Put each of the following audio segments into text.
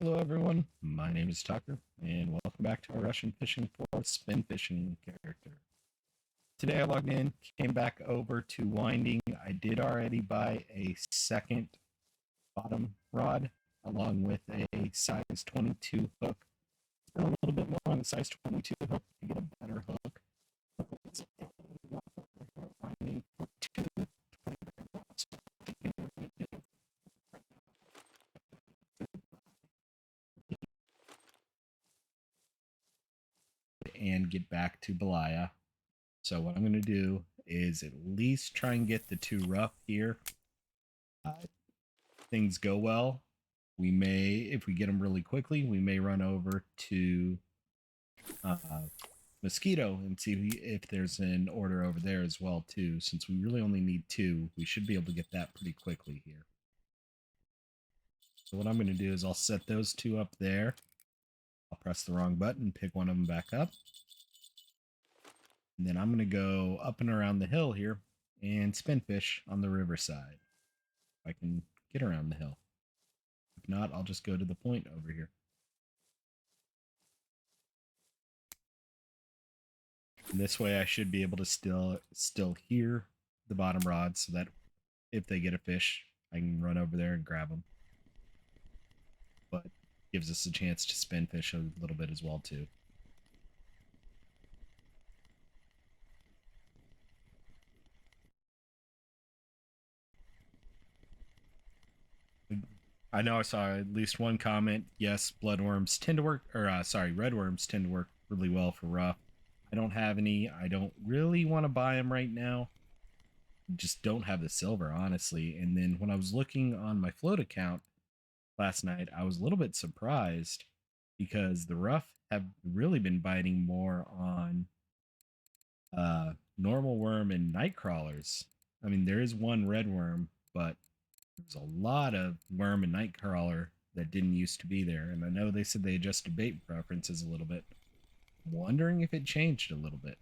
Hello, everyone. My name is Tucker, and welcome back to our Russian Fishing for Spin Fishing character. Today I logged in, came back over to Winding. I did already buy a second bottom rod along with a size 22 hook. Spent a little bit more on the size 22 hook to get a better hook. Winding for two and get back to Belaya. So what I'm going to do is at least try and get the two rough here. Things go well, we may, if we get them really quickly, we may run over to uh, Mosquito and see if there's an order over there as well too. Since we really only need two, we should be able to get that pretty quickly here. So what I'm going to do is I'll set those two up there. I'll press the wrong button, pick one of them back up. And then I'm going to go up and around the hill here and spin fish on the riverside. If I can get around the hill. If not, I'll just go to the point over here. And this way I should be able to still hear the bottom rod so that if they get a fish, I can run over there and grab them. But gives us a chance to spin fish a little bit as well too. I know I saw at least one comment. Yes, bloodworms tend to work, or redworms tend to work really well for rough. I don't have any. I don't really want to buy them right now. Just don't have the silver, honestly. And then when I was looking on my float account last night, I was a little bit surprised because the rough have really been biting more on normal worm and night crawlers. I mean, there is one red worm, but there's a lot of worm and night crawler that didn't used to be there. And I know they said they adjusted bait preferences a little bit. I'm wondering if it changed a little bit.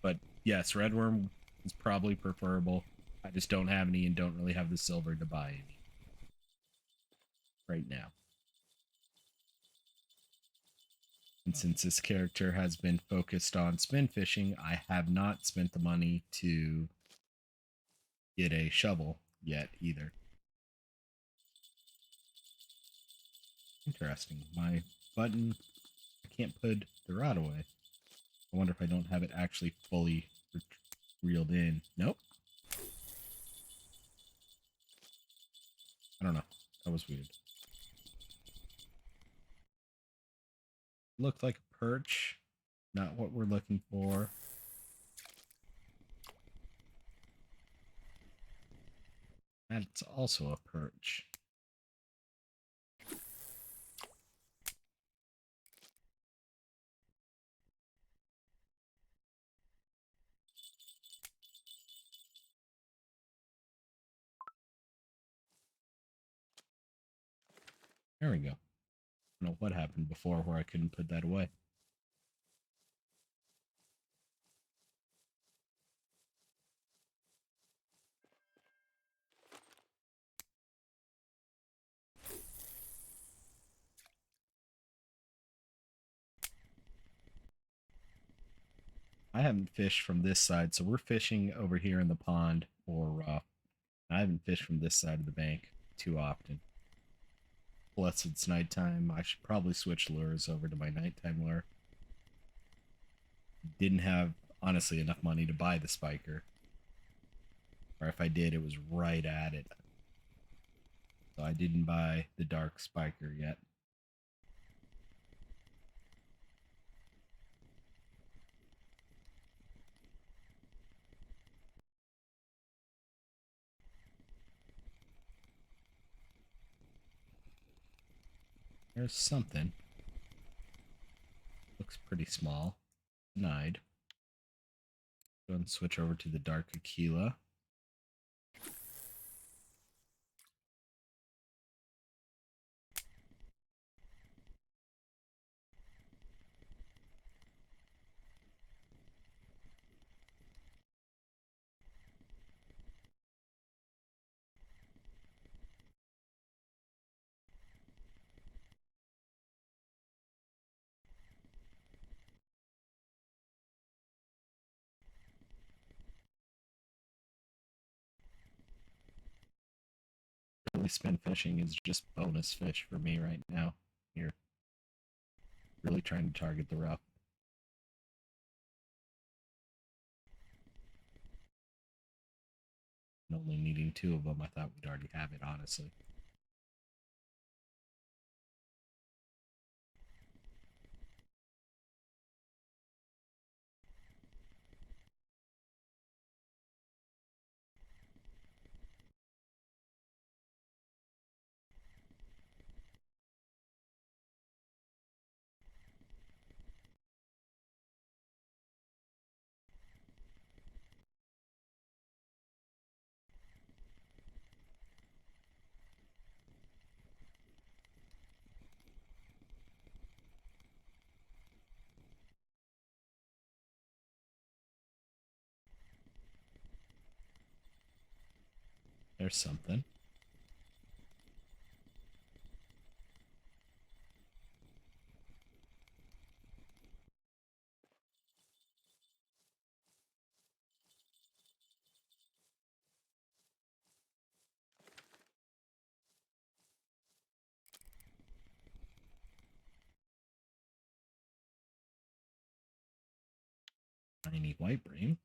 But yes, red worm is probably preferable. I just don't have any and don't really have the silver to buy any right now. And since this character has been focused on spin fishing, I have not spent the money to get a shovel yet either. Interesting. My button, I can't put the rod away. I wonder if I don't have it actually fully reeled in. Nope. I don't know. That was weird. Looked like a perch. Not what we're looking for. That's also a perch. There we go. I don't know what happened before where I couldn't put that away. I haven't fished from this side, so we're fishing over here in the pond for rough. I haven't fished from this side of the bank too often. Plus, it's nighttime. I should probably switch lures over to my nighttime lure. Didn't have, honestly, enough money to buy the spiker. Or if I did, it was right at it. So I didn't buy the dark spiker yet. There's something. Looks pretty small. Denied. Go and switch over to the dark Aquila. spin fishing is just bonus fish for me right now. Here, really trying to target the rough. And only needing 2 of them, I thought we'd already have it, honestly. There's something. Tiny white bream.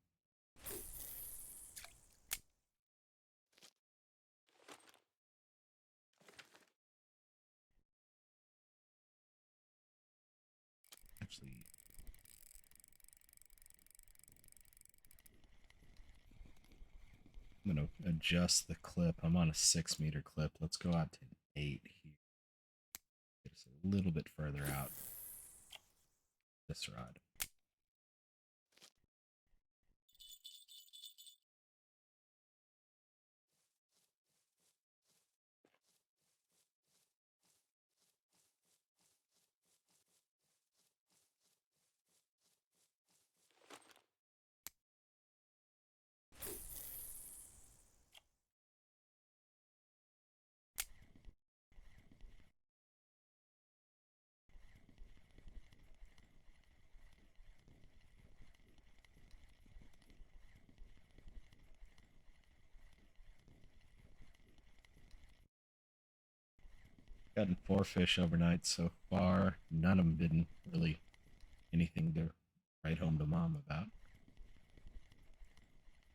Actually, I'm going to adjust the clip. I'm on a 6-meter clip. Let's go out to 8 here. Get us a little bit further out. This rod. Gotten 4 fish overnight so far. None of them been really anything to write home to mom about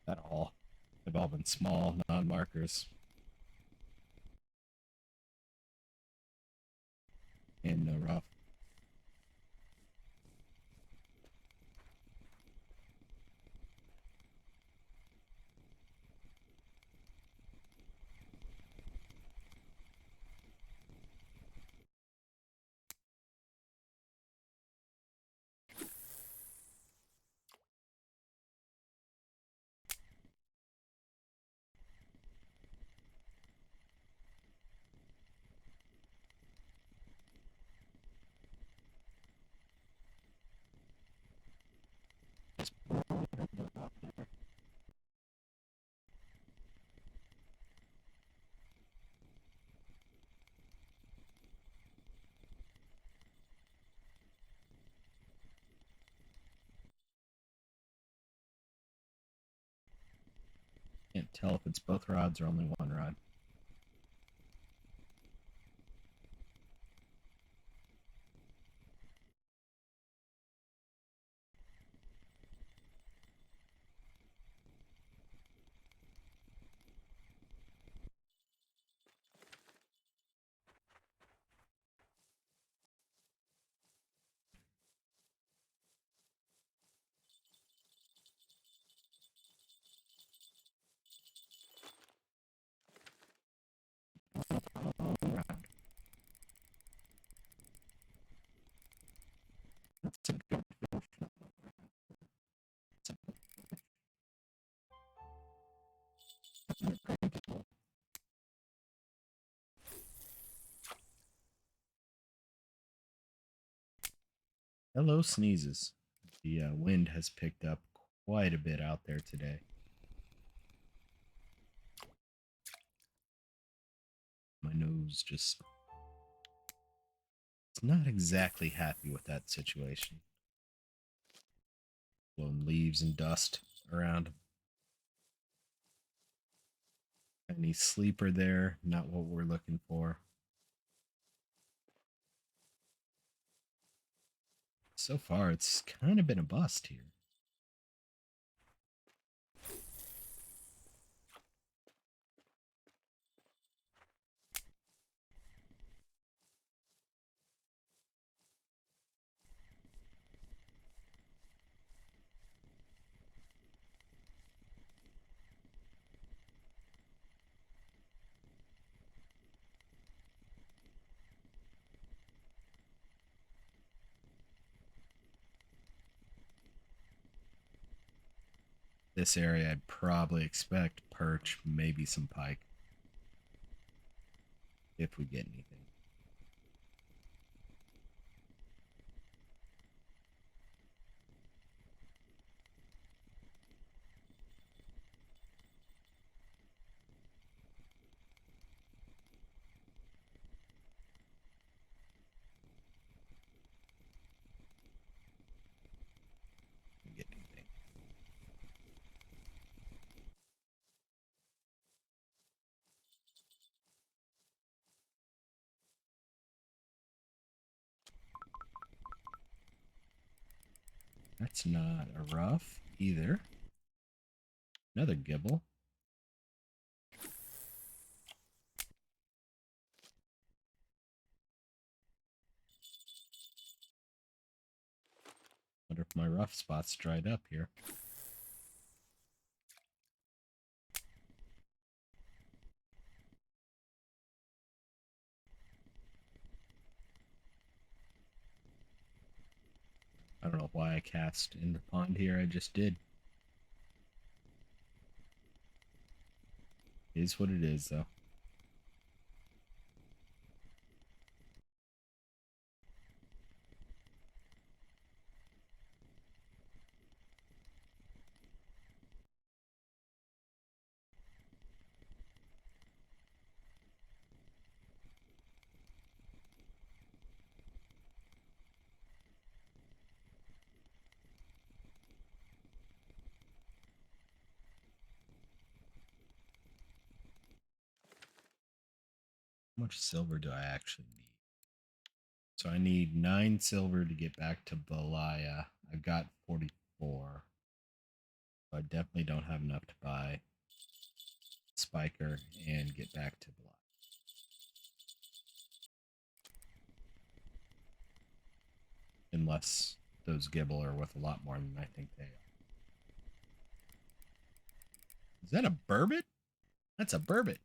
at all. They've all been small, non-markers, and no rough. Can't tell if it's both rods or only one rod. Hello, sneezes. The wind has picked up quite a bit out there today. My nose just it's not exactly happy with that situation. Blowing leaves and dust around. Any sleeper there, not what we're looking for. So far, it's kind of been a bust here. This area, I'd probably expect perch, maybe some pike, if we get anything. Get anything. That's not a rough either. Another gibble. Wonder if my rough spot's dried up here. I don't know why I cast in the pond here. I just did. It is what it is, though. How much silver do I actually need? So I need 9 silver to get back to Belaya. I've got 44. So I definitely don't have enough to buy Spiker and get back to Belaya. Unless those Gibble are worth a lot more than I think they are. Is that a burbot? That's a burbot.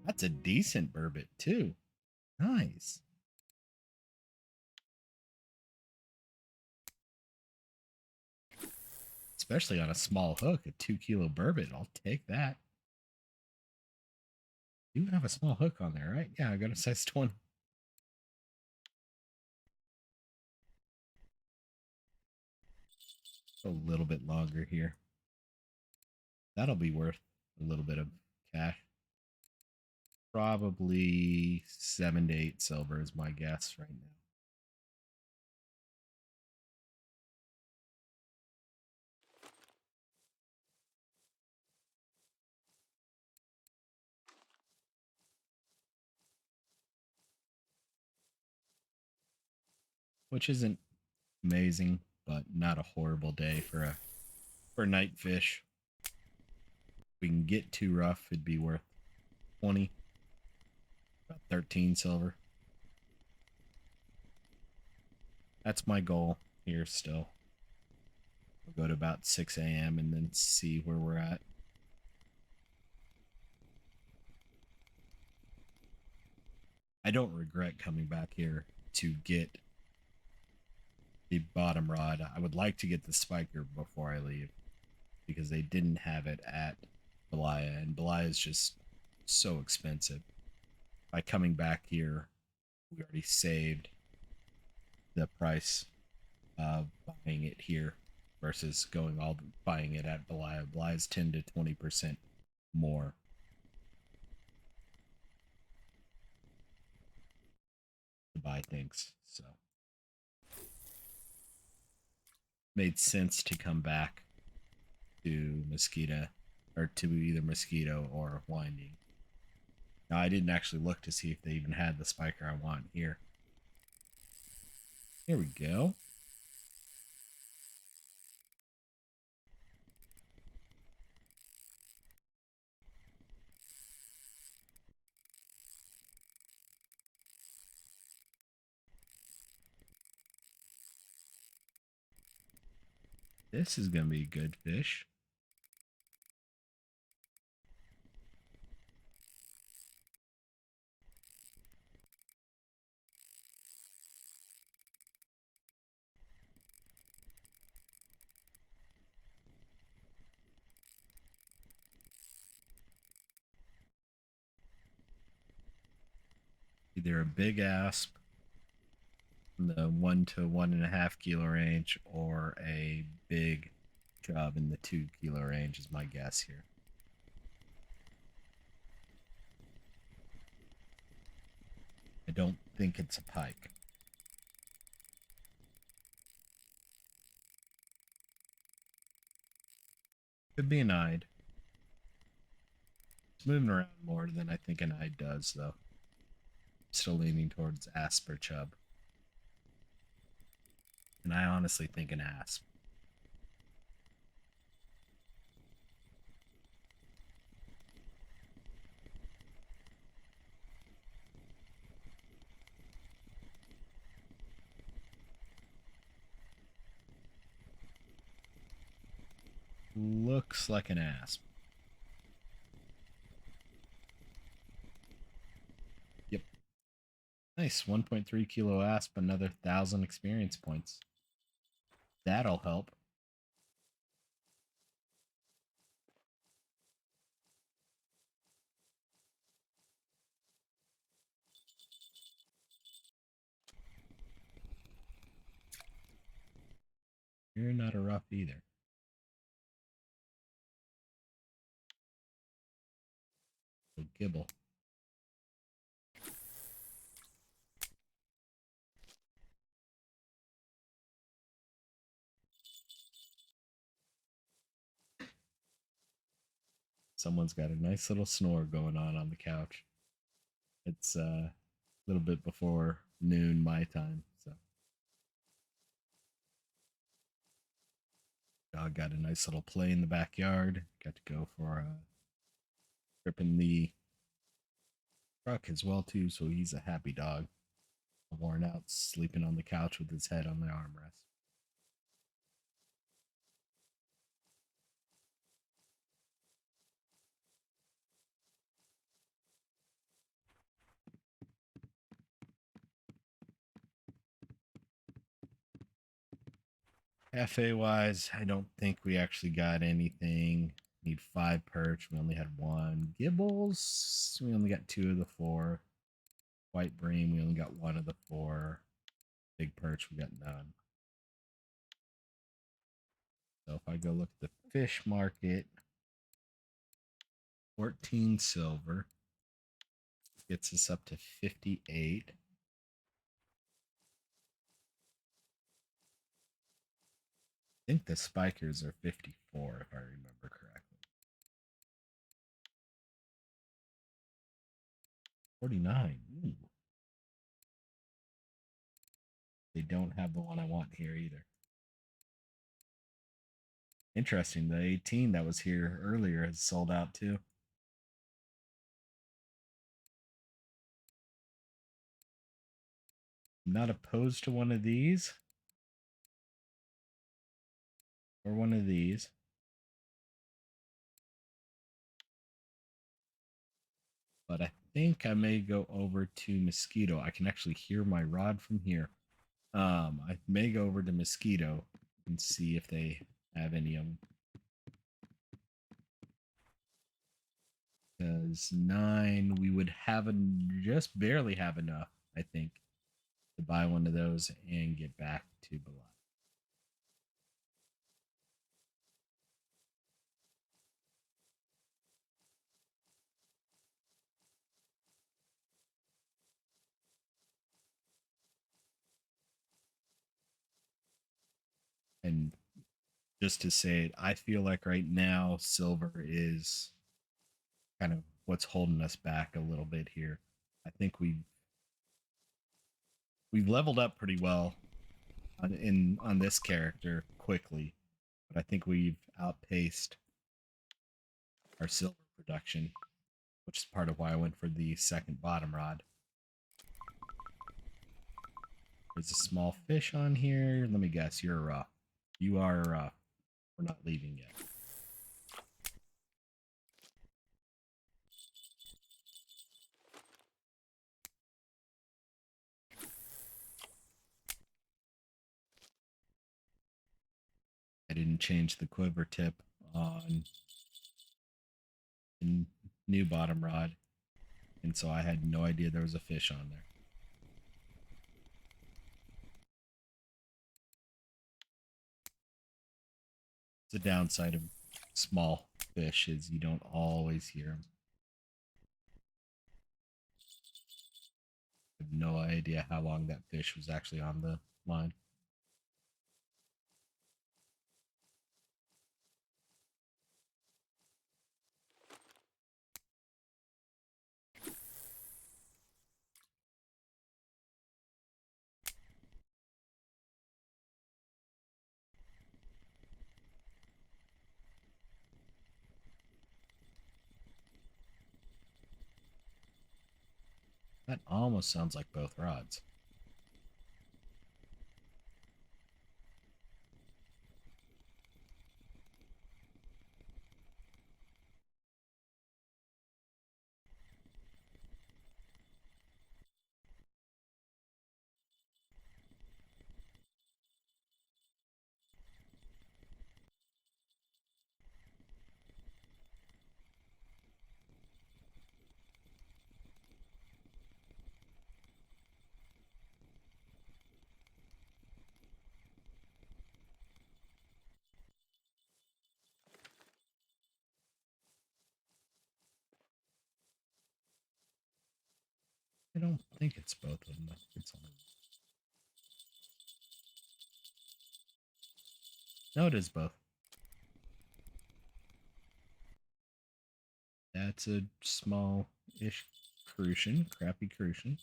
That's a decent burbot, too. Nice. Especially on a small hook, a 2-kilo burbot. I'll take that. You have a small hook on there, right? Yeah, I got a size 20. A little bit longer here. That'll be worth a little bit of cash. Probably 7 to 8 silver is my guess right now. Which isn't amazing, but not a horrible day for night fish. If we can get 2 rough, it'd be worth 20. About 13 silver. That's my goal here still. We'll go to about 6 a.m. and then see where we're at. I don't regret coming back here to get the bottom rod. I would like to get the spiker before I leave because they didn't have it at Belaya, and Belaya is just so expensive. By coming back here, we already saved the price of buying it here versus going all buying it at Belaya. Belaya is 10 to 20% more. To buy things, so made sense to come back to Mosquito or to either mosquito or winding. Now, I didn't actually look to see if they even had the spiker I want here. Here we go. This is going to be a good fish. Either a big asp in the 1 to 1.5 kilo range or a big chub in the 2 kilo range is my guess here. I don't think it's a pike. Could be an eyed. It's moving around more than I think an eyed does, though. Still leaning towards asp or chub. And I honestly think an asp. Looks like an asp. Yep. Nice. 1.3 kilo asp, another 1,000 experience points. That'll help. You're not a rough either. A gibble. Someone's got a nice little snore going on the couch. It's a little bit before noon my time, so dog got a nice little play in the backyard. Got to go for a trip in the truck as well too, so he's a happy dog. Worn out, sleeping on the couch with his head on the armrest. Cafe wise, I don't think we actually got anything. Need 5 perch. We only had one. Gibbles, we only got 2 of the 4. White bream, we only got 1 of the 4. Big perch, we got none. So if I go look at the fish market, 14 silver gets us up to 58. I think the spikers are 54 if I remember correctly. 49. Ooh. They don't have the one I want here either. Interesting. The 18 that was here earlier has sold out too. Not opposed to one of these or one of these. But I think I may go over to Mosquito. I can actually hear my rod from here. I may go over to Mosquito and see if they have any of them. Because 9, we would have just barely have enough, I think, to buy one of those and get back to Belaya. And just to say it, I feel like right now silver is kind of what's holding us back a little bit here. I think we've leveled up pretty well on this character quickly, but I think we've outpaced our silver production, which is part of why I went for the second bottom rod. There's a small fish on here. Let me guess, you're a rough. You are a rough. We're not leaving yet. I didn't change the quiver tip on the new bottom rod, and so I had no idea there was a fish on there. The downside of small fish is you don't always hear them. I have no idea how long that fish was actually on the line. That almost sounds like both rods. I don't think it's both of them. I think it's only. No, it is both. That's a small-ish crucian, crappy crucian.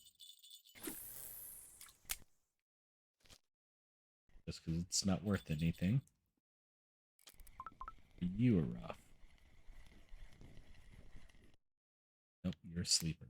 Just because it's not worth anything. You are rough. Nope, you're a sleeper.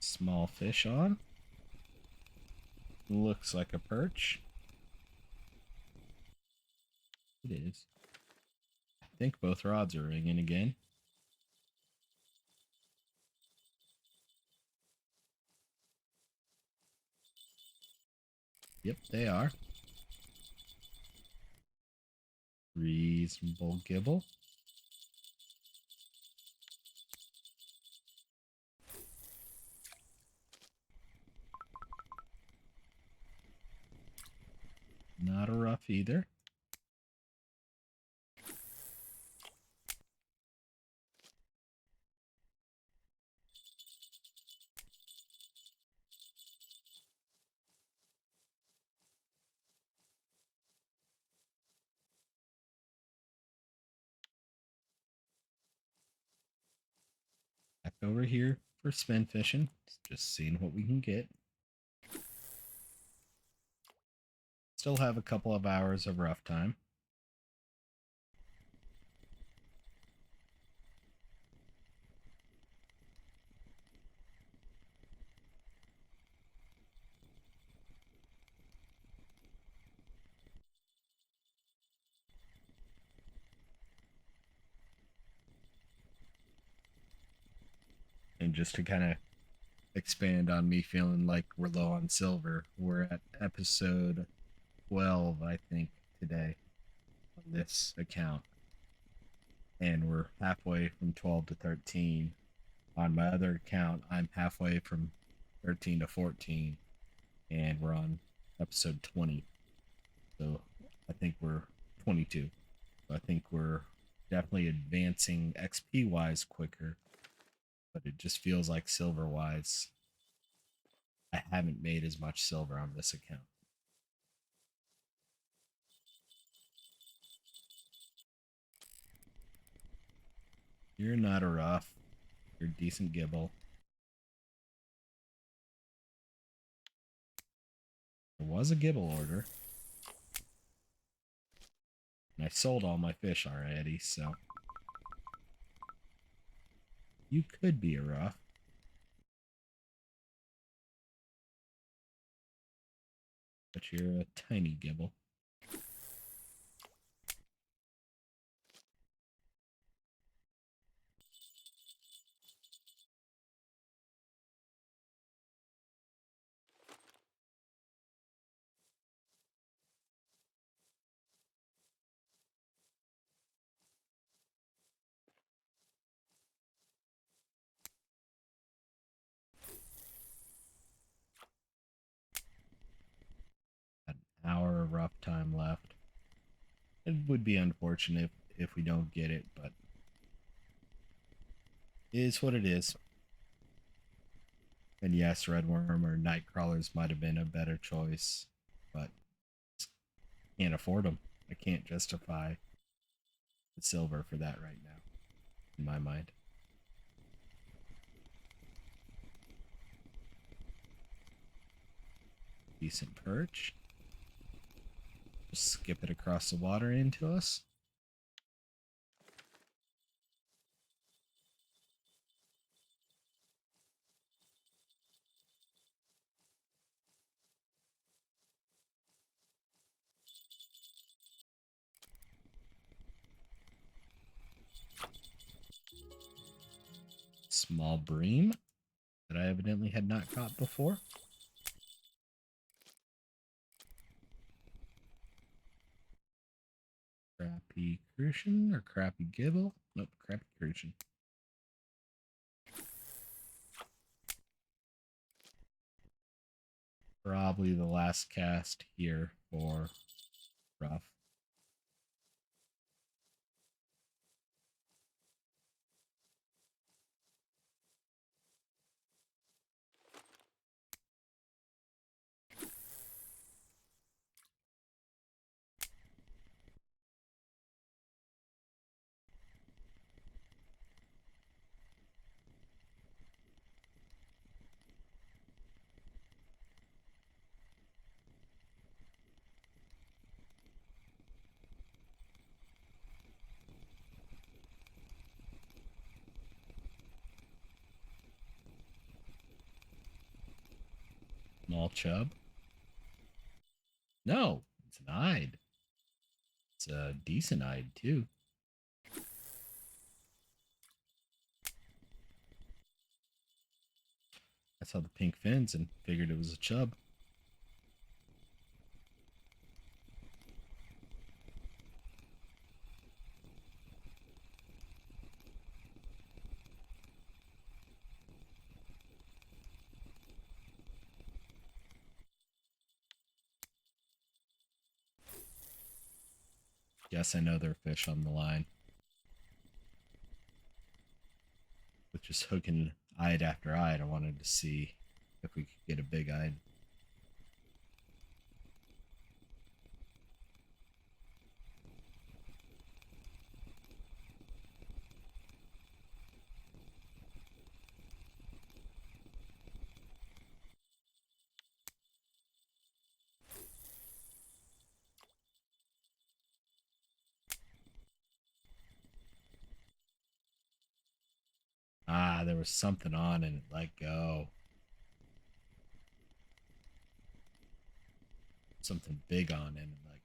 Small fish on. Looks like a perch. It is. I think both rods are ringing again. Yep, they are. Reasonable gibble. Not a rough either. Back over here for spin fishing. Just seeing what we can get. Still have a couple of hours of rough time. again, just to kind of expand on me feeling like we're low on silver. We're at episode 12, I think, today on this account. And we're halfway from 12 to 13. On my other account, I'm halfway from 13 to 14. And we're on episode 20. So I think we're 22. So I think we're definitely advancing XP wise quicker. But it just feels like silver wise, I haven't made as much silver on this account. You're not a rough. You're a decent gibble. There was a gibble order. And I sold all my fish already, so you could be a rough. But you're a tiny gibble. An hour of rough time left. It would be unfortunate if we don't get it, but it is what it is. And yes, redworm or night crawlers might have been a better choice, but I can't afford them. I can't justify the silver for that right now, in my mind. Decent perch. Just skip it across the water into us. Small bream that I evidently had not caught before. Crappy crucian or crappy gibble? Nope, crappy crucian. Probably the last cast here for rough. Small chub. No, it's an eyed. It's a decent eyed too. I saw the pink fins and figured it was a chub. Yes, I know there are fish on the line. With just hooking eyed after eyed, I wanted to see if we could get a big eyed. Ah, there was something on and it let go. Something big on it and like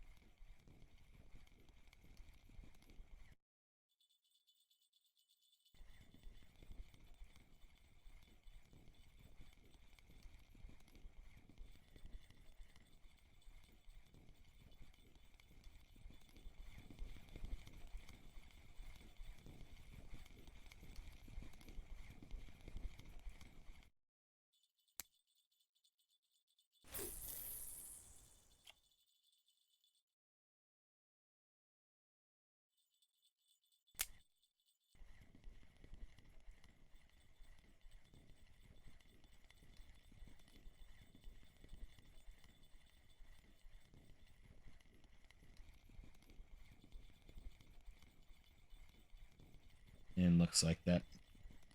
looks like that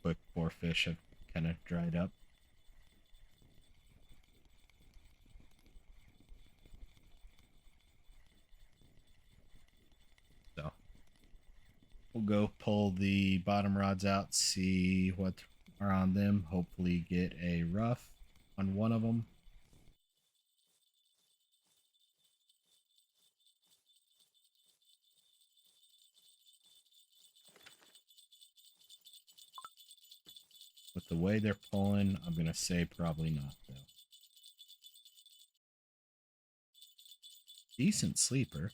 quick 4 fish have kind of dried up. So we'll go pull the bottom rods out, see what are on them. Hopefully get a rough on one of them. With the way they're pulling, I'm going to say probably not, though. Decent sleeper.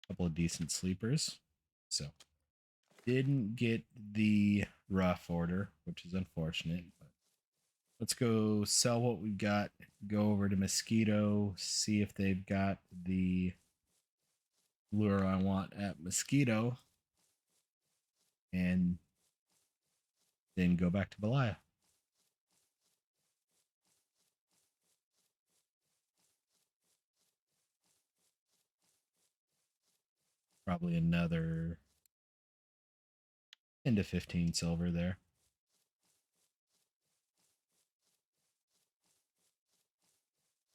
Couple of decent sleepers. So, didn't get the rough order, which is unfortunate. But let's go sell what we've got. Go over to Mosquito, see if they've got the lure I want at Mosquito, and then go back to Belaya. Probably another 10 to 15 silver there.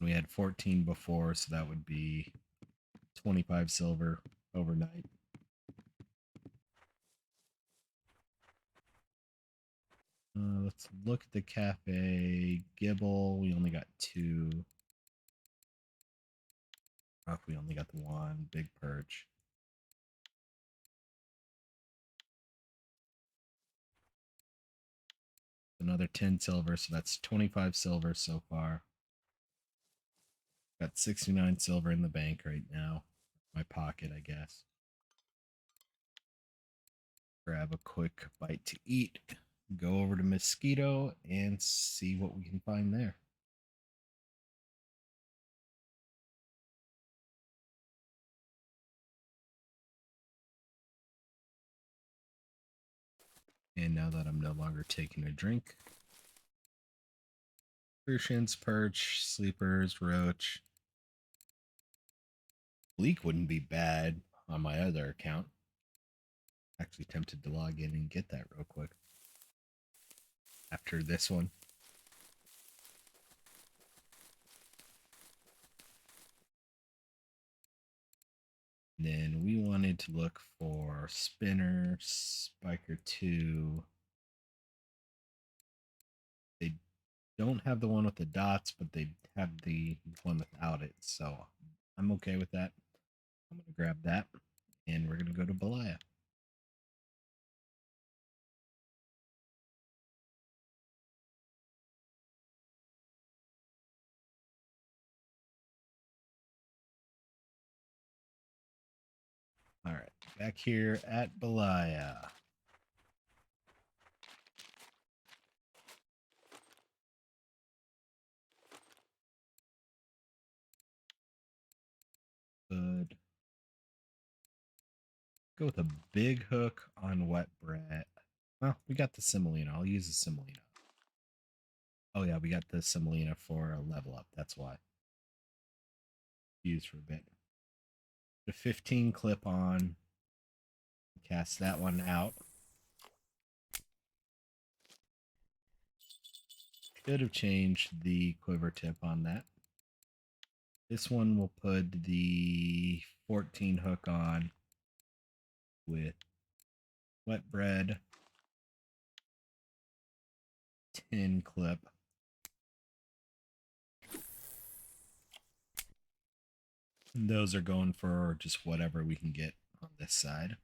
We had 14 before, so that would be 25 silver overnight. Let's look at the cafe. Gibble, we only got 2. Rock, we only got the 1. Big perch. Another 10 silver, so that's 25 silver so far. Got 69 silver in the bank right now. My pocket, I guess. Grab a quick bite to eat. Go over to Mosquito and see what we can find there. And now that I'm no longer taking a drink, crucians, perch, sleepers, roach. Bleak wouldn't be bad on my other account. Actually tempted to log in and get that real quick after this one. And then we wanted to look for spinner, spiker 2. They don't have the one with the dots, but they have the one without it. So I'm okay with that. I'm going to grab that and we're going to go to Belaya. All right, back here at Belaya. Good. Go with a big hook on wet bread. Well, we got the semolina. I'll use the semolina. Oh yeah, we got the semolina for a level up. That's why. Use for a bit. The 15 clip on. Cast that one out. Should have changed the quiver tip on that. This one will put the 14 hook on with wet bread, 10 clip. And those are going for just whatever we can get on this side.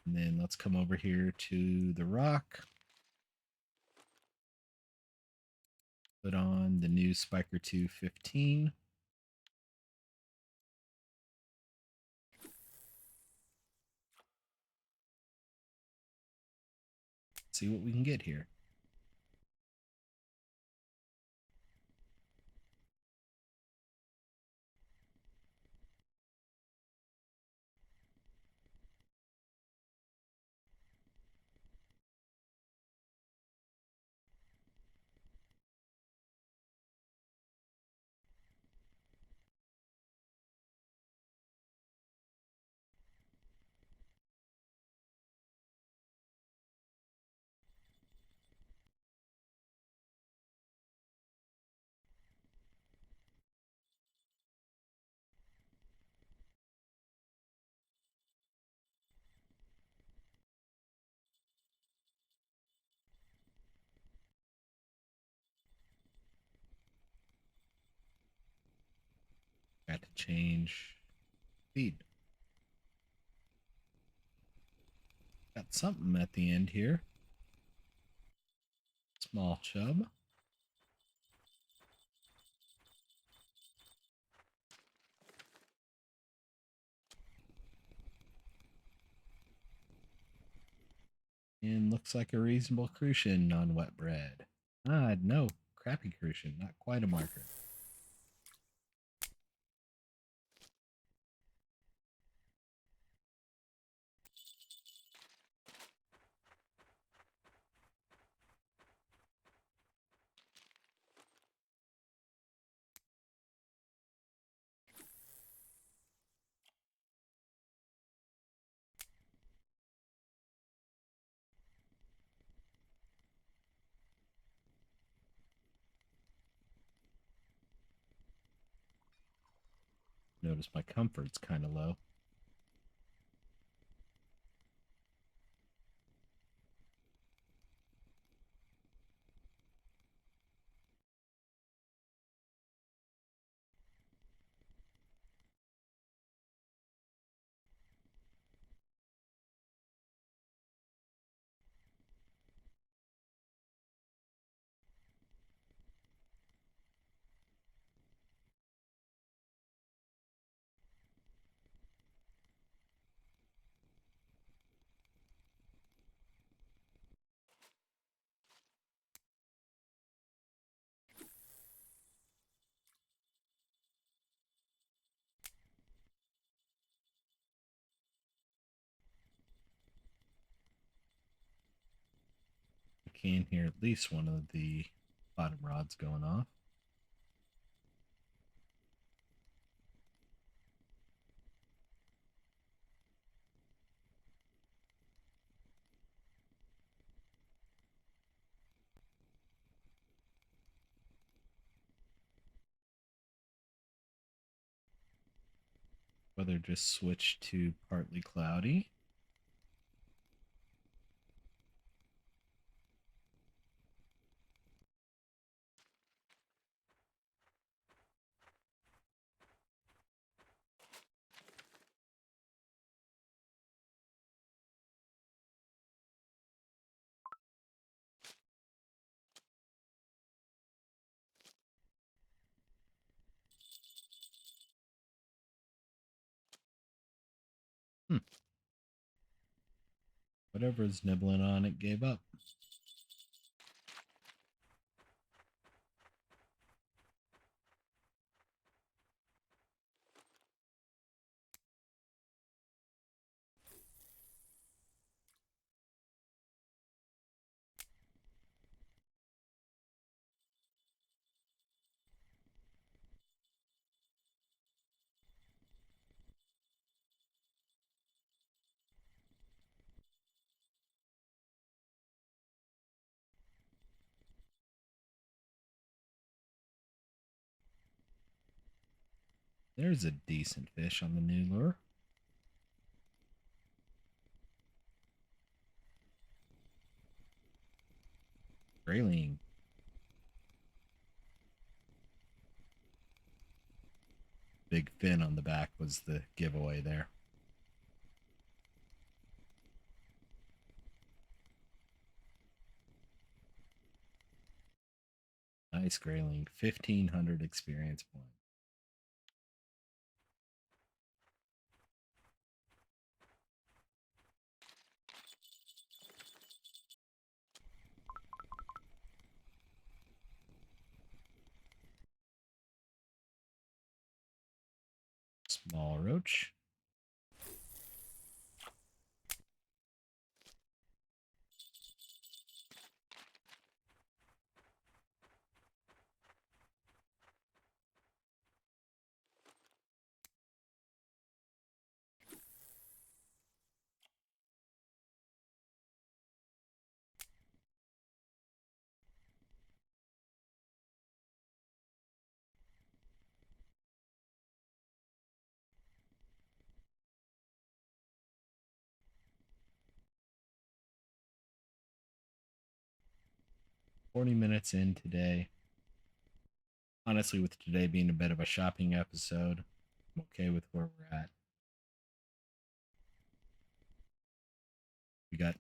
And then let's come over here to the rock. Put on the new Spiker 215. See what we can get here. Got to change feed. Got something at the end here. Small chub. And looks like a reasonable crucian on wet bread. Ah, no. Crappy crucian. Not quite a marker. Notice my comfort's kind of low. I can hear at least one of the bottom rods going off. Weather just switched to partly cloudy. Whatever's nibbling on it gave up. There's a decent fish on the new lure. Grayling. Big fin on the back was the giveaway there. Nice grayling. 1,500 experience points. Small roach. $40 in today. Honestly, with today being a bit of a shopping episode, I'm okay with where we're at. We got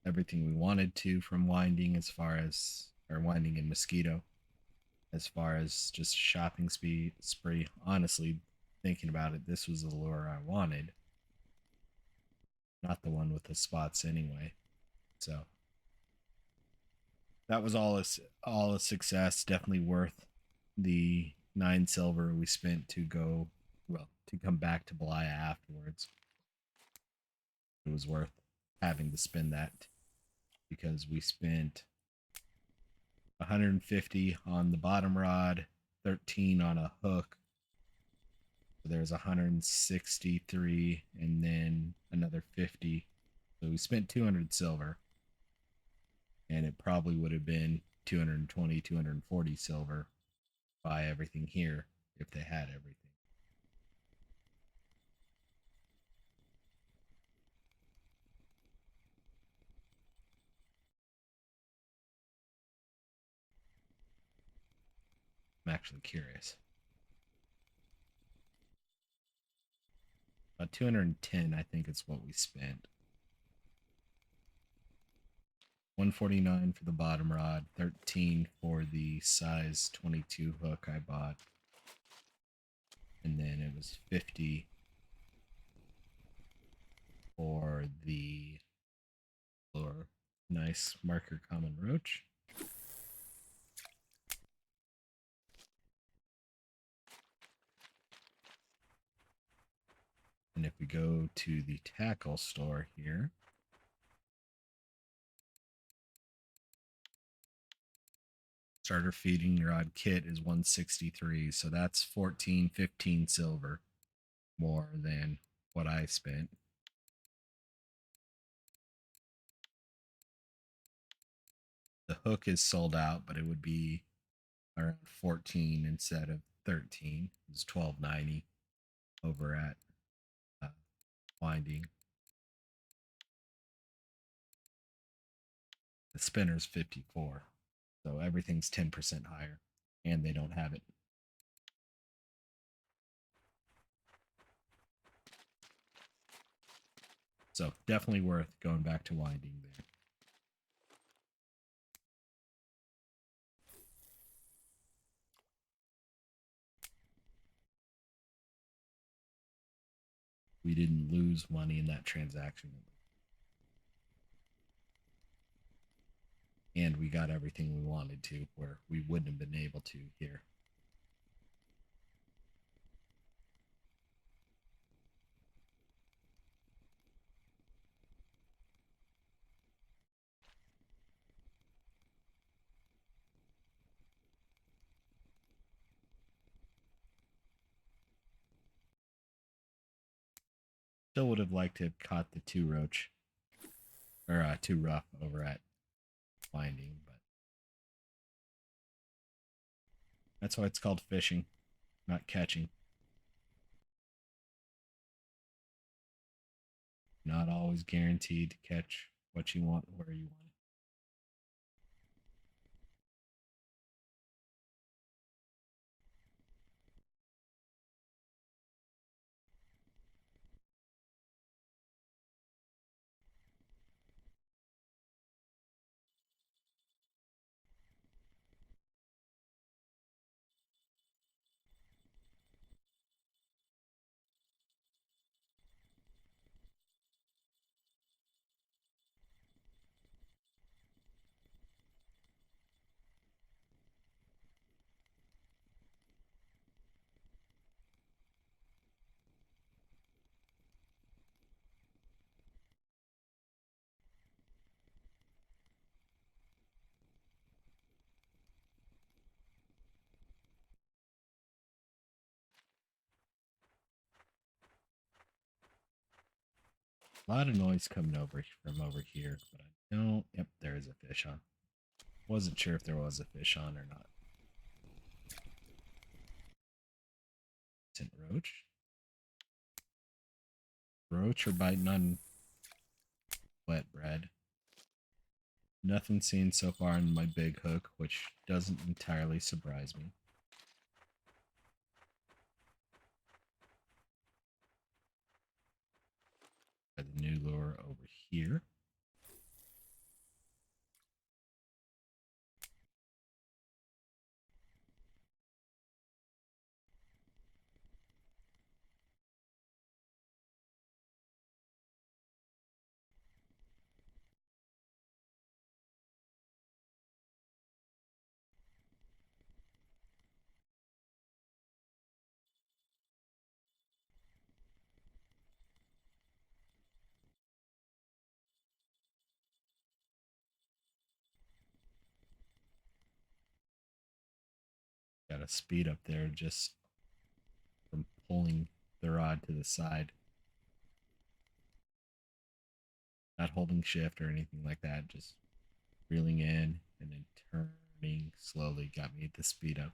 everything we wanted to from Winding as far as or Winding and Mosquito as far as just shopping spree. Honestly, thinking about it, this was the lure I wanted, not the one with the spots anyway. So that was all a success. Definitely worth the 9 silver we spent to go to come back to Belaya afterwards. It was worth having to spend that because we spent 150 on the bottom rod, 13 on a hook. So there's 163 and then another 50. So we spent 200 silver and it probably would have been 220, 240 silver buy everything here if they had everything. I'm actually curious. About 210, I think, is what we spent. 149 for the bottom rod, 13 for the size 22 hook I bought, and then it was 50 for the lure. Nice marker common roach. And if we go to the tackle store here, starter feeding rod kit is 163, so that's 14, 15 silver more than what I spent. The hook is sold out, but it would be around 14 instead of 13. It's 12.90 over at uh, Winding. The spinner's 54, so everything's 10% higher, and they don't have it. So definitely worth going back to Winding there. We didn't lose money in that transaction. And we got everything we wanted to where we wouldn't have been able to here. Still would have liked to have caught the 2 roach or 2 ruffe over at Winding, but that's why it's called fishing, not catching. Not always guaranteed to catch what you want where you want it. A lot of noise coming over from over here, but I don't. Yep, there is a fish on. Wasn't sure if there was a fish on or not. Isn't roach? Roach are biting on wet bread. Nothing seen so far on my big hook, which doesn't entirely surprise me. New lure over here. Got a speed up there just from pulling the rod to the side. Not holding shift or anything like that, just reeling in and then turning slowly got me the speed up.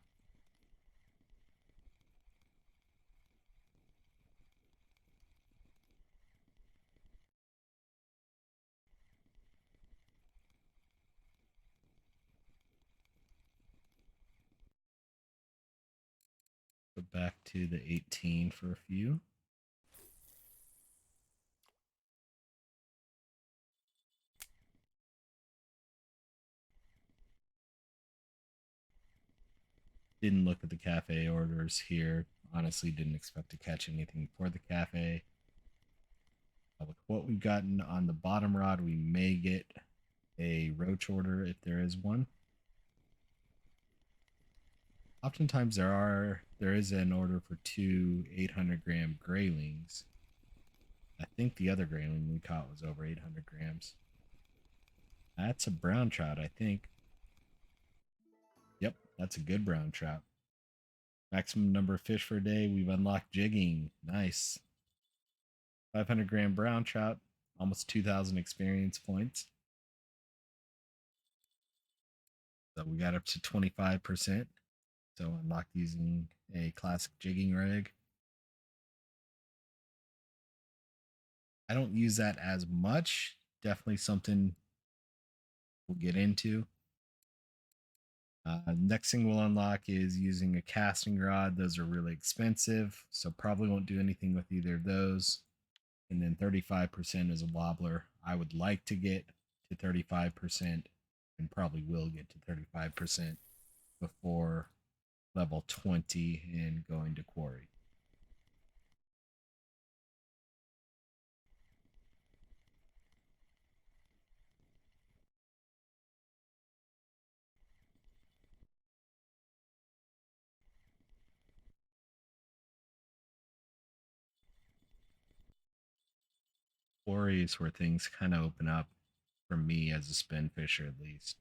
Go back to the 18 for a few. Didn't look at the cafe orders here. Honestly, didn't expect to catch anything for the cafe. With what we've gotten on the bottom rod, we may get a roach order if there is one. Oftentimes there is an order for two 800-gram graylings. I think the other grayling we caught was over 800 grams. That's a brown trout, I think. Yep, that's a good brown trout. Maximum number of fish for a day. We've unlocked jigging. Nice. 500-gram brown trout, almost 2,000 experience points. So we got up to 25%. So unlocked using a classic jigging rig. I don't use that as much. Definitely something we'll get into. Next thing we'll unlock is using a casting rod. Those are really expensive, so probably won't do anything with either of those. And then 35% is a wobbler. I would like to get to 35% and probably will get to 35% before level 20 and going to quarry. Quarry is where things kind of open up for me as a spin fisher, at least.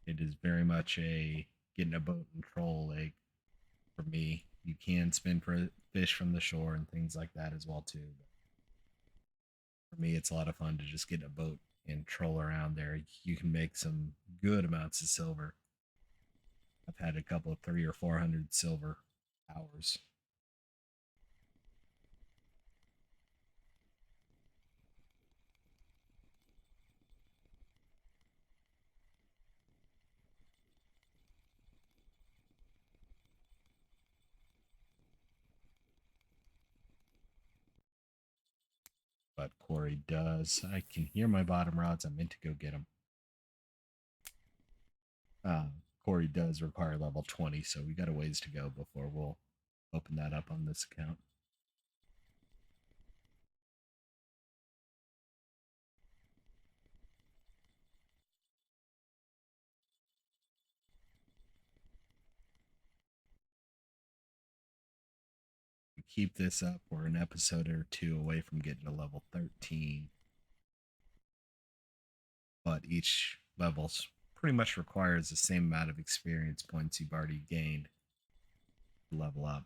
It is very much a getting a boat and troll leg for me. You can spin for fish from the shore and things like that as well too. But for me, it's a lot of fun to just get in a boat and troll around there. You can make some good amounts of silver. I've had a couple of 300 or 400 silver hours. But Corey does. I can hear my bottom rods. I meant to go get them. Corey does require level 20, so we got a ways to go before we'll open that up on this account. We keep this up, we're an episode or two away from getting to level 13. But each level pretty much requires the same amount of experience points you've already gained to level up.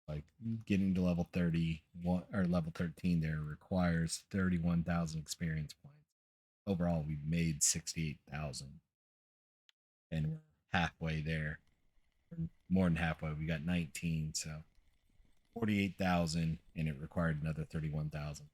Like getting to level 31 or level 13 there requires 31,000 experience points. Overall, we've made 68,000 and we're halfway there. We're more than halfway. We got 19, so 48,000 and it required another 31,000.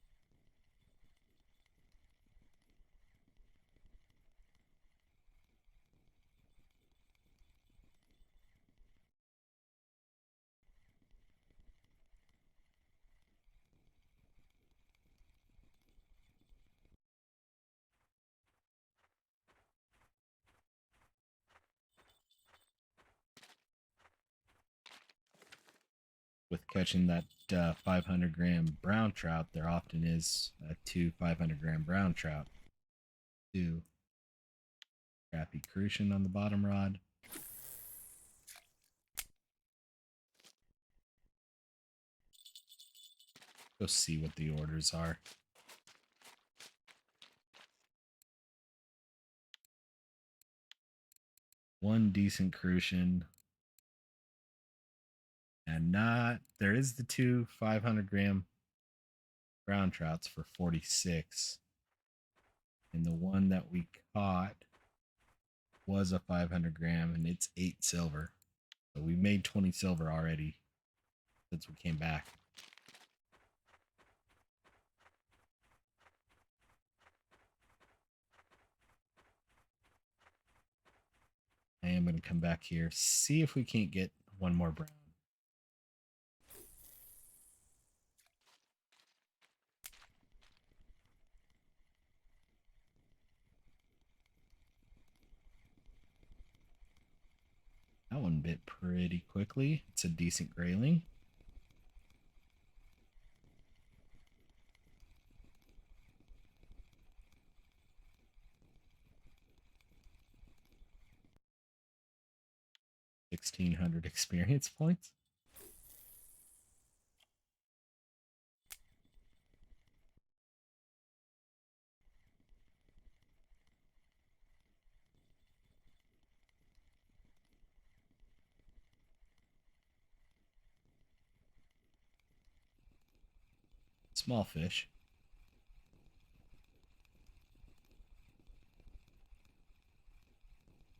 catching that 500-gram brown trout, there often is two 500-gram brown trout. Two crappy crucian on the bottom rod. Go see what the orders are. One decent crucian. And there is the two 500-gram brown trouts for 46. And the one that we caught was a 500-gram, and it's 8 silver. So we made 20 silver already since we came back. I am going to come back here, see if we can't get one more brown. That one bit pretty quickly. It's a decent grayling. $1,600 experience points. Small fish.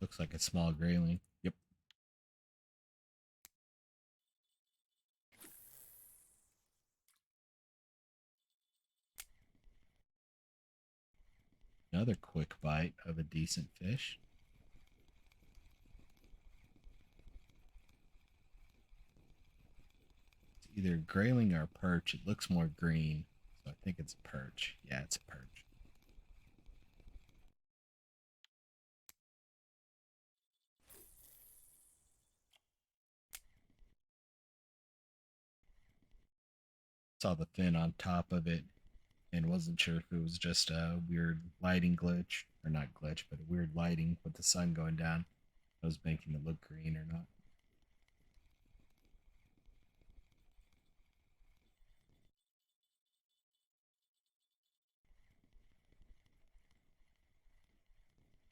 Looks like a small grayling. Yep. Another quick bite of a decent fish. It's either grayling or perch. It looks more green, so I think it's a perch. Yeah, it's a perch. Saw the fin on top of it and wasn't sure if it was just a weird lighting glitch, or not glitch, but a weird lighting with the sun going down that was making it look green or not.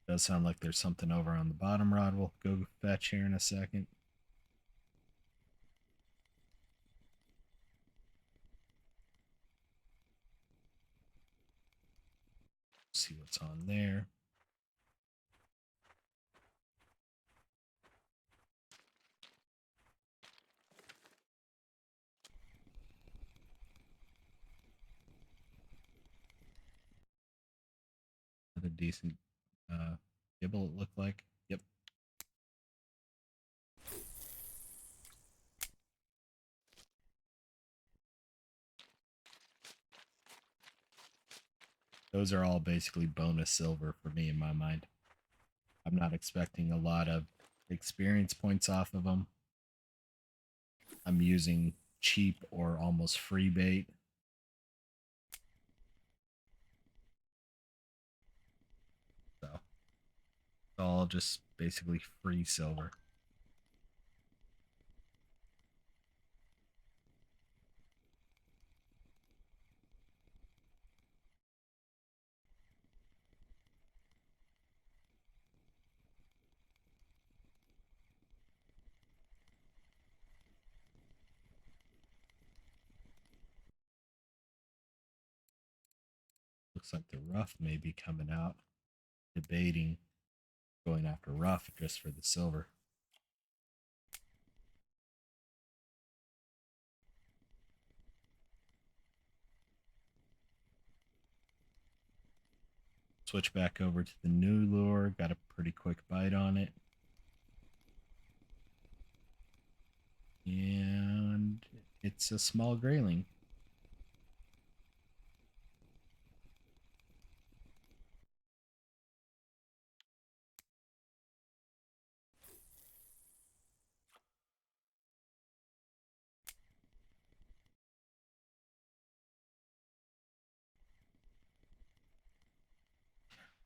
Does sound like there's something over on the bottom rod. We'll go fetch here in a second. See what's on there. A decent gibble, it looked like. Yep. Those are all basically bonus silver for me in my mind. I'm not expecting a lot of experience points off of them. I'm using cheap or almost free bait. So it's all just basically free silver. Looks like the ruffe may be coming out, debating going after ruffe just for the silver. Switch back over to the new lure. Got a pretty quick bite on it. And it's a small grayling.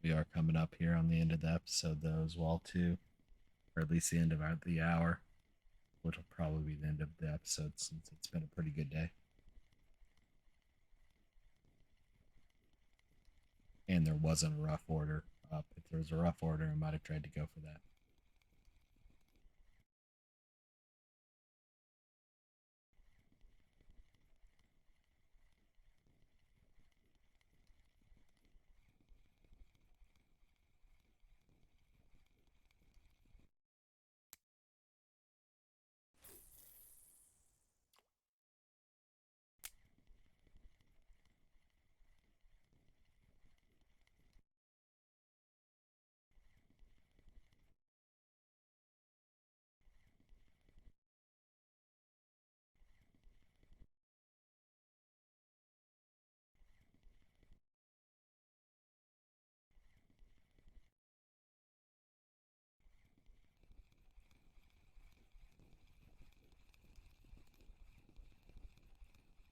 We are coming up here on the end of the episode, though, as well, too, or at least the end of the hour, which will probably be the end of the episode since it's been a pretty good day. And there wasn't a rough order up. If there was a rough order, I might have tried to go for that.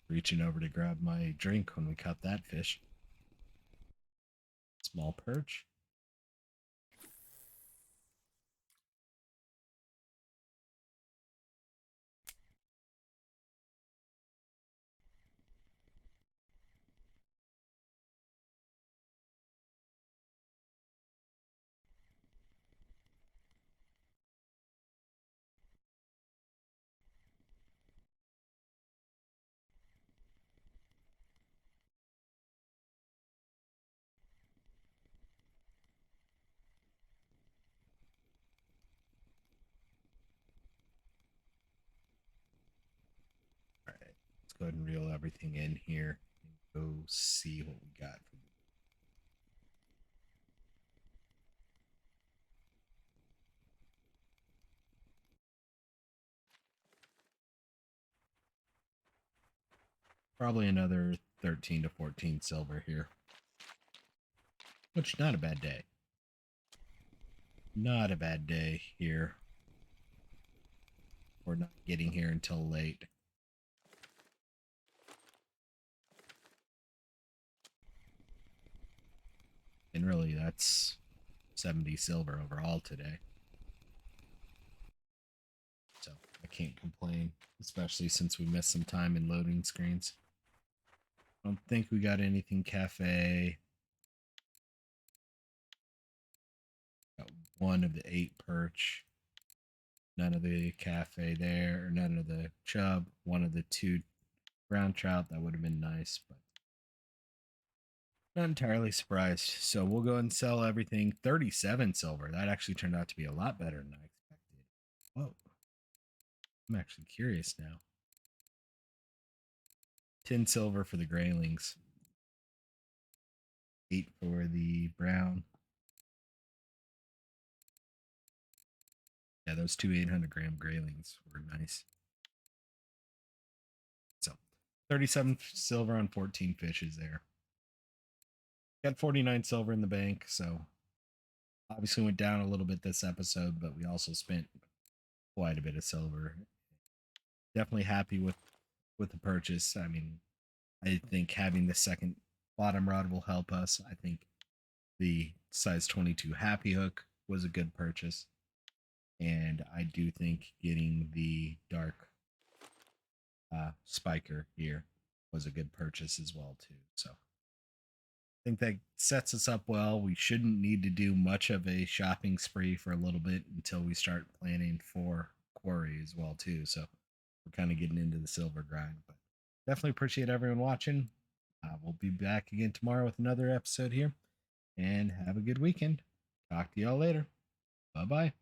Reaching over to grab my drink when we caught that fish. Small perch. All right, let's go ahead and reel everything in here and go see what we got. Probably another 13 to 14 silver here, which not a bad day. Not a bad day here. We're not getting here until late. And really, that's 70 silver overall today. So I can't complain, especially since we missed some time in loading screens. I don't think we got anything cafe. Got one of the 8 perch. None of the cafe there, or none of the chub. One of the 2 brown trout. That would have been nice, but not entirely surprised. So we'll go and sell everything. 37 silver. That actually turned out to be a lot better than I expected. Whoa. I'm actually curious now. 10 silver for the graylings. 8 for the brown. Yeah, those 2 800-gram graylings were nice. So 37 silver on 14 fishes there. Got 49 silver in the bank, so obviously went down a little bit this episode, but we also spent quite a bit of silver. Definitely happy with the purchase. I mean, I think having the second bottom rod will help us. I think the size 22 happy hook was a good purchase. And I do think getting the dark spiker here was a good purchase as well too. So I think that sets us up well. We shouldn't need to do much of a shopping spree for a little bit until we start planning for quarry as well too. So we're kind of getting into the silver grind, but definitely appreciate everyone watching. We'll be back again tomorrow with another episode here, and have a good weekend. Talk to y'all later. Bye bye.